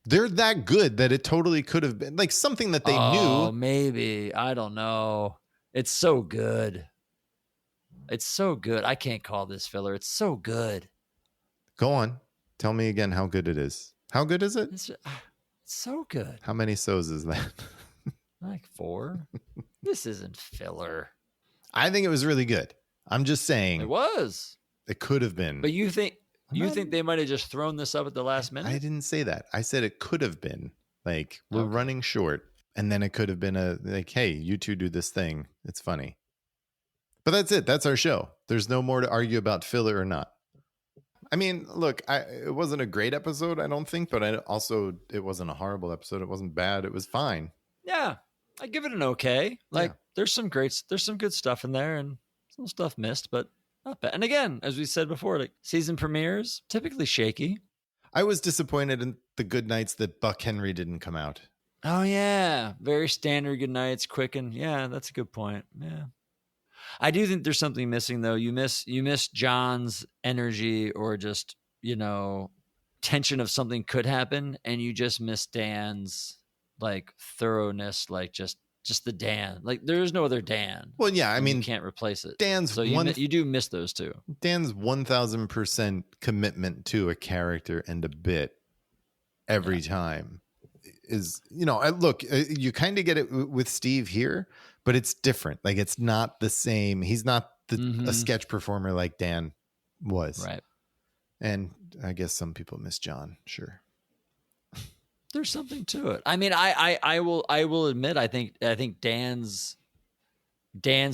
They're that good that it totally could have been like something that they knew. Maybe. I don't know. It's so good. It's so good. I can't call this filler. It's so good. Go on. Tell me again how good it is. How good is it? It's so good. How many so's is that? Like 4. This isn't filler. I think it was really good. I'm just saying. It was. It could have been. But you think they might have just thrown this up at the last minute? I didn't say that. I said it could have been. Like, we're running short. And then it could have been hey, you two do this thing. It's funny. But that's it. That's our show. There's no more to argue about filler or not. I mean, look, it wasn't a great episode, I don't think, but it wasn't a horrible episode. It wasn't bad. It was fine. Yeah. I give it an okay. Like there's some good stuff in there and some stuff missed, but not bad. And again, as we said before, like season premieres, typically shaky. I was disappointed in the good nights that Buck Henry didn't come out. Oh yeah. Very standard good nights, quick and yeah, that's a good point. Yeah. I do think there's something missing though. You miss John's energy or just, tension of something could happen, and you just miss Dan's like thoroughness, like just the Dan. Like there is no other Dan. Well, yeah, I mean, you can't replace it. Dan's so you do miss those two. Dan's 1,000% commitment to a character and a bit every time is, look, you kind of get it with Steve here, but it's different. Like it's not the same. He's not a sketch performer like Dan was. Right. And I guess some people miss John. Sure. There's something to it. I mean, I will admit, I think Dan's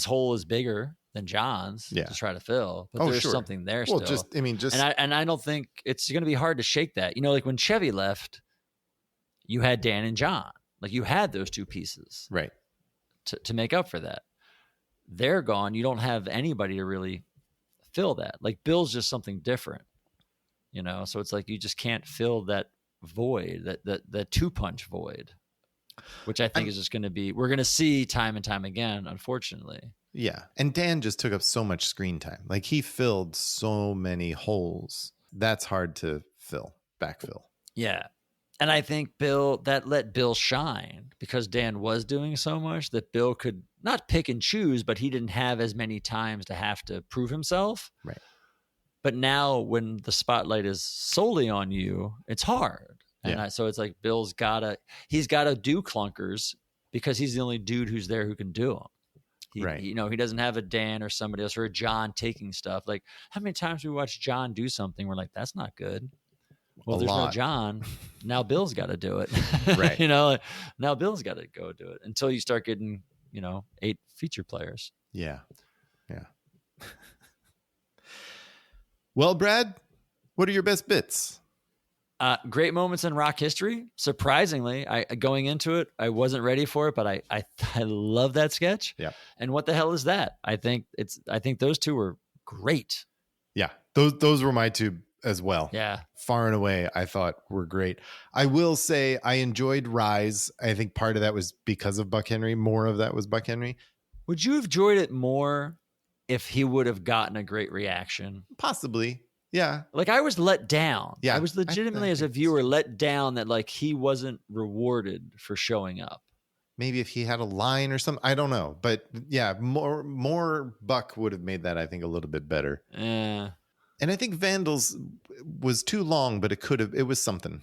hole is bigger than John's to try to fill, but there's something there still. And I don't think it's going to be hard to shake that. Like when Chevy left, you had Dan and John, like you had those two pieces, right, to make up for that. They're gone. You don't have anybody to really fill that. Like Bill's just something different. you know? So it's like you just can't fill that void, that two-punch void, which I think is just going to be, we're going to see time and time again, unfortunately. Yeah. And Dan just took up so much screen time. Like he filled so many holes. That's hard to backfill. Yeah. And I think that let Bill shine because Dan was doing so much that Bill could not pick and choose, but he didn't have as many times to have to prove himself. Right. But now when the spotlight is solely on you, it's hard. And so it's like he's got to do clunkers because he's the only dude who's there who can do them. Right. You know, he doesn't have a Dan or somebody else or a John taking stuff. Like how many times we watch John do something? We're like, that's not good. Well, there's no John. Now Bill's got to do it. Right. You know, now Bill's got to go do it until you start getting, 8 feature players. Yeah. Yeah. Well, Brad, what are your best bits? Great moments in rock history. Surprisingly, going into it, I wasn't ready for it, but I love that sketch. Yeah. And what the hell is that? I think those two were great. Yeah. Those were my two as well. Yeah. Far and away, I thought were great. I will say I enjoyed Rise. I think part of that was because of Buck Henry. More of that was Buck Henry. Would you have enjoyed it more if he would have gotten a great reaction? Possibly. Yeah. Like I was let down. Yeah. I was legitimately as a viewer let down that like he wasn't rewarded for showing up. Maybe if he had a line or something, I don't know. But yeah, more Buck would have made that, I think, a little bit better. Yeah. And I think Vandals was too long, but it was something.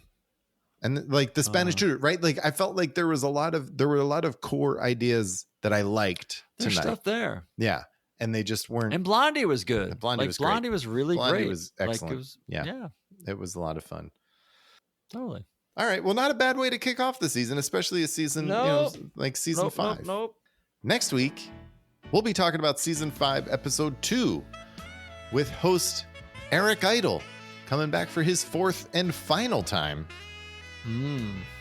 And like the Spanish Tutor, right? Like I felt like there were a lot of core ideas that I liked There's tonight. stuff there. Yeah. And they just weren't. And Blondie was good. Blondie was great. Blondie was really Blondie great. was excellent. Like yeah. It was a lot of fun. Totally. All right. Well, not a bad way to kick off the season, especially a season, like season 5. Nope. Next week, we'll be talking about season 5, episode 2 with host Eric Idle coming back for his 4th and final time.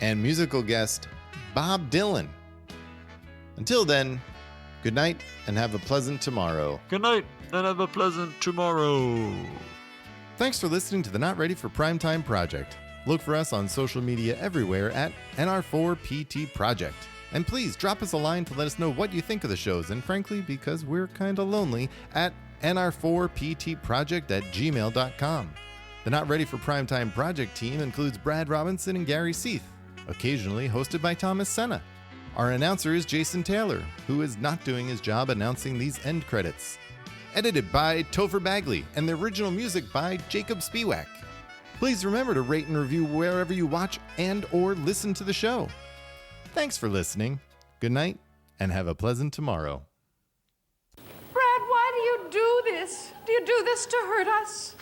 And musical guest Bob Dylan. Until then, good night and have a pleasant tomorrow. Good night and have a pleasant tomorrow. Thanks for listening to the Not Ready for Primetime Project. Look for us on social media everywhere at NR4PT Project. And please drop us a line to let us know what you think of the shows. And frankly, because we're kind of lonely, at nr4ptproject@gmail.com. The Not Ready for Primetime Project team includes Brad Robinson and Gary Seath, occasionally hosted by Thomas Senna. Our announcer is Jason Taylor, who is not doing his job announcing these end credits. Edited by Topher Bagley, and the original music by Jacob Spiewak. Please remember to rate and review wherever you watch and or listen to the show. Thanks for listening. Good night, and have a pleasant tomorrow. Brad, why do you do this? Do you do this to hurt us?